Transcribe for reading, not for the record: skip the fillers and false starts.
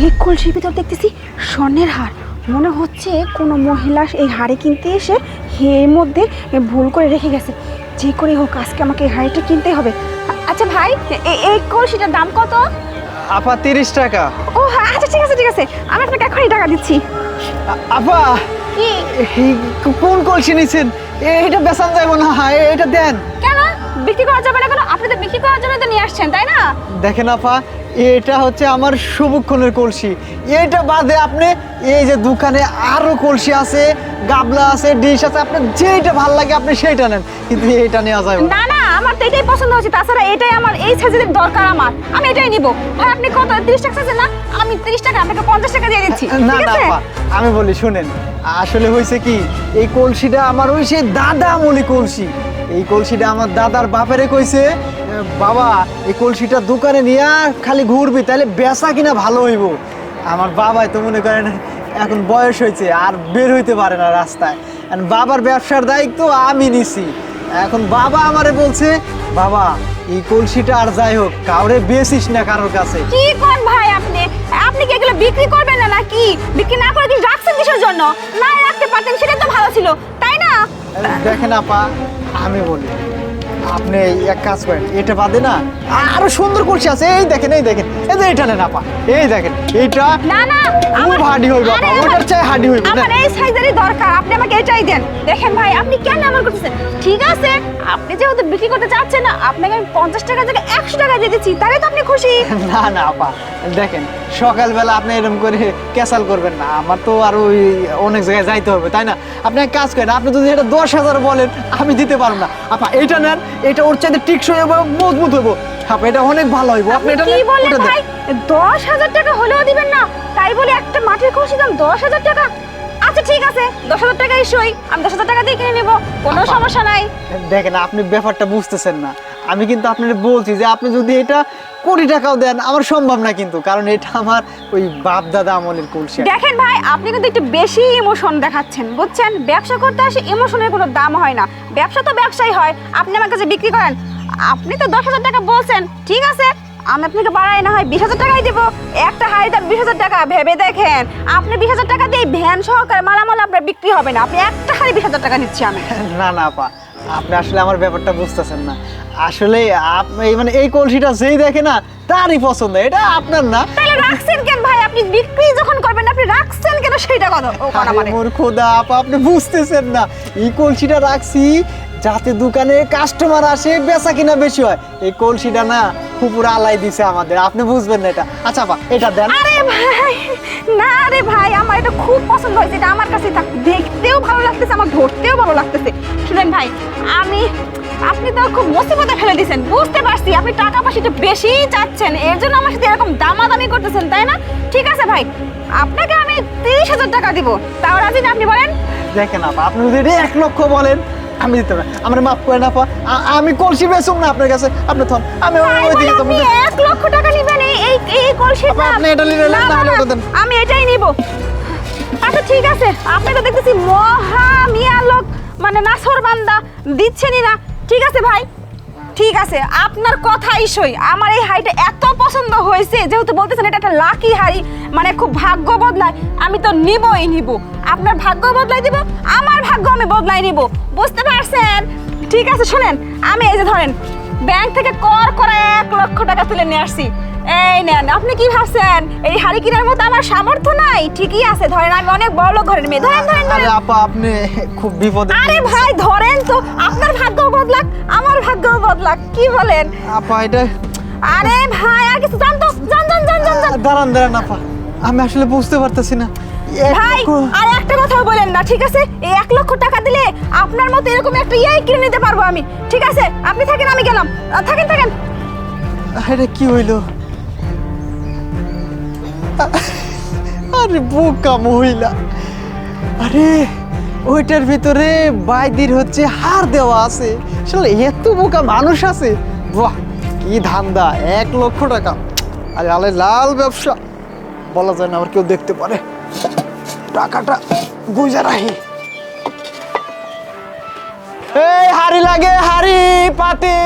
এই কলসির ভিতর দেখতেছি স্বর্ণের হার। মনে হচ্ছে কোনো মহিলা এই হাড়ি কিনতে এসে এর মধ্যে ভুল করে রেখে গেছে। যে করে হোক আজকে আমাকে এই হাড়িটা কিনতেই হবে। আচ্ছা ভাই, এই কলসিটার দাম কত? আপা 30 টাকা। ও আচ্ছা, ঠিক আছে ঠিক আছে, আমি আপনাকে এখনই টাকা দিচ্ছি। আপা কি কোন কলসি নিছেন? এটা বেচান যাইব না, এটা দেন। কেন বিক্রি করা যাবে না কেন? আপনি তো বিক্রি করার জন্য তো নিয়ে আসছেন, তাই না? দেখেন আপা, এটা হচ্ছে আমার শুভক্ষণের কলসি। এটা বাদে আপনি এই যে দোকানে আরো কলসি আছে, গাবলা আছে, ডিশ আছে, আপনার যেটা ভালো লাগে আপনি সেইটা নেন, কিন্তু এটা নেওয়া যাবে না। না, আমার তো এটাই পছন্দ হচ্ছে। তাছাড়া এটাই আমার, এই সাইজের দরকার আমার, আমি এটাই নিব। ভাই আপনি কত? 30 টাকা চাইছেন না? আমি 30 টাকা, আপনাকে 50 টাকা দিয়ে দিচ্ছি। না না আপা, আমি বলি শুনেন, আসলে হয়েছে কি, এই কলসিটা আমার ওই সেই দাদা আমলি কলসি। এই কলসিটা আমার দাদার বাপেরে কইছে, বাবা এই কলসিটা দোকানে নিয়ে খালি ঘুরবি, তাহলে বেচা কিনা ভালো হইব। আমার বাবাই তো মনে করেন এখন বয়স হয়েছে, আর বের হইতে পারে না রাস্তায়। আর বাবার ব্যবসার দায়িত্ব আমি নিছি। এখন বাবা আমারে বলছে, বাবা এই কলসিটা আর যাই হোক কাউরে বেচিস না কারোর কাছে। কি কোন ভাই আপনি? আপনি কি এগুলো বিক্রি করবেন না নাকি? বিক্রি না করে কি রাখছেন কিসের জন্য? না রাখতে পারতেন সেটা তো ভালো ছিল, তাই না? দেখেন আপা, আমি বলি, আপনি এক কাজ করেন, এটা বাদে না আরো সুন্দর কলসি আছে। এই দেখেন, এই দেখেন, এই যে এটা নেন আপা, এই দেখেন এইটা। না না, খুব হাডি হইব আপা, ওটার চাই হাডি হইব না। আমার এই সাইজেরই দরকার, আপনি আমাকে এটাই দেন। দেখেন ভাই, আপনি কেন এমন করতেছেন? ঠিক আছে, আপনি যেহেতু বিক্রি করতে চাচ্ছেন না, আপনাকে আমি 50 টাকা জায়গায় 100 টাকা দিয়ে দিচ্ছি, তাহলে তো আপনি খুশি। না না আপা, দেখেন সকালবেলা আপনি এরকম করে ক্যাসাল করবেন না, আমার তো আর ওই অনেক জায়গায় যাইতে হবে, তাই না? আপনি এক কাজ করেন, আপনি যদি এটা 10,000 বলেন আমি দিতে পারবো না। আপা এইটা নেন, এটা ওর চাইতে টিকসই হবে, মজবুত হইব। আপা এটা অনেক ভালো হইব, আপনি এটা কি নেন, বলেন ওটা দেন। ভাই? 10,000 টাকা হলেও দিবেন না? তাই বলে একটা মাটির কলসির দাম 10,000 টাকা? আচ্ছা ঠিক আছে, 10,000 টাকাই সই, আমি 10,000 টাকা দিয়ে কিনে নেব, কোনো সমস্যা নাই। দেখেন আপনি ব্যাপারটা বুঝতেছেন না। আমি কিন্তু আপনাকে বলছি যে আপনি যদি এটা কোটি টাকাও দেন আমার সম্ভব না, কিন্তু কারণ এটা আমার ওই বাপ দাদা আমলের কলসি। দেখেন ভাই, আপনি কিন্তু একটু বেশি ইমোশন দেখাচ্ছেন, বুঝছেন? ব্যবসা করতে আসে ইমোশনের কোনো দাম হয় না। ব্যবসা তো ব্যবসাই হয়। আপনি আমার কাছে বিক্রি করেন, আপনি তো 10,000 টাকা বলছেন, ঠিক আছে, আমি আপনাকে বাড়াই না হয় 20,000 টাকাই দিব। একটা হাড়ির দাম 20,000 টাকা, ভেবে দেখেন আপনি 20,000 টাকা দিয়ে ভ্যান সহকারে মালামাল আপনার বিক্রি হবে না। আপনি একটা হাড়ি 20,000 টাকা নিচ্ছি আমি। না না আপা, আপনি আসলে আমার ব্যাপারটা বুঝতেছেন না। আসলে আপনি মানে এই কলসিটা যেই দেখে না তারই পছন্দ, এটা আপনার না। তাহলে রাখছেন কেন ভাই? আপনি বিক্রি যখন করবেন আপনি রাখছেন কেন সেটা কথা মানে? মোর খোদা আপা, আপনি বুঝতেছেন না, এই কলসিটা রাখছি যাতে দোকানে কাস্টমার আসে, বেচা কিনা বেশি হয়। এই কলসিটা না পুরো আলাই দিছে আমাদের, আপনি বুঝবেন না এটা। আচ্ছা আপা এটা দেন। আরে ভাই, না রে ভাই, আমার এটা খুব পছন্দ হয়েছে, এটা আমার কাছে থাক, দেখতেও ভালো লাগতেছে, আমার ধরতেও ভালো লাগতেছে। শুনেন ভাই, আপনি তো খুব মুসিবতে ফেলে দিয়েছেন, বুঝতে পারছি। আপনি টাকা পয়সা একটু বেশি চাচ্ছেন, এর জন্য আমার সাথে এরকম দামাদামি করতেছেন, তাই না? ঠিক আছে ভাই, আপনাকে আমি 30,000 টাকা দিব, তাও রাজি না আপনি বলেন? দেখেন আপা, আপনি যদি এটা 1 লক্ষ বলেন আমি দিতে পারি, আমার মাফ করেন আপা, আমি কলসি বেচুম না আপনার কাছে, আপনি থন, আমি ওইদিকে আপনি 1 লক্ষ টাকা নেবেন এই কলসির দাম? আপনি এটা নিলেন না, হলে ওটা দেন। আমি এটাই নিব। আচ্ছা ঠিক আছে, আপনি তো দেখতেছি মহা মিয়া লোক, মানে নাছর বান্দা, দিচ্ছেনই না। ঠিক আছে ভাই, ঠিক আছে, আপনার কথাই সই। আমার এই হাড়িটা এত পছন্দ হয়েছে, যেহেতু বলতেছেন এটা একটা লাকি হাড়ি, মানে খুব ভাগ্য বদলায়, আমি তো নিবই নিব। আপনার ভাগ্য বদলাই দিব, আমার ভাগ্য আমি বদলাই নিব, বুঝতে পারছেন? ঠিক আছে শুনেন, আমি এই যে ধরেন ব্যাংক থেকে কর করে 1 লক্ষ টাকা তুলে নিয়ে আসছি, এই নেন। আপনি কি ভাবছেন এই হাড়ি কেনার মতো আমার সামর্থ্য নাই? ঠিকই আছে, ধরেন আমি অনেক বড় লোক ঘরের মেয়ে, ধরেন ধরেন আরে ধরেন। আপা আপনি খুব বিপদে। আরে ভাই ধরেন তো, আপনার ভাগ্য বদলাক, আমার ভাগ্য বদলাক, কি বলেন? আপা এটা, আরে ভাই আর কিছু জান তো, জান জান জান জান জান। দাঁড়ান দাঁড়ান আপা, আমি আসলে বুঝতে পারতেছি না। ভাই আর একটা কথাও বলেন না, ঠিক আছে? এই 1 লক্ষ টাকা দিলে আপনার মতো এরকম একটা ইয়াই কিনে নিতে পারবো আমি, ঠিক আছে? আপনি থাকেন, আমি গেলাম, থাকেন থাকেন। আরে কি হইলো? আরে বোকা মহিলা, আরে ওইটার ভিতরে বাইদির হচ্ছে হার দেওয়া আছে। আসলে এত বোকা মানুষ আছে? বাহ কি ধান্দা, 1 লক্ষ টাকা! আরে আলে লাল ব্যবসা, বলা যায় না আবার কেউ দেখতে পারে। টাকাটা গুজা রাখি। এই হাড়ি লাগে, হাড়ি পাতি।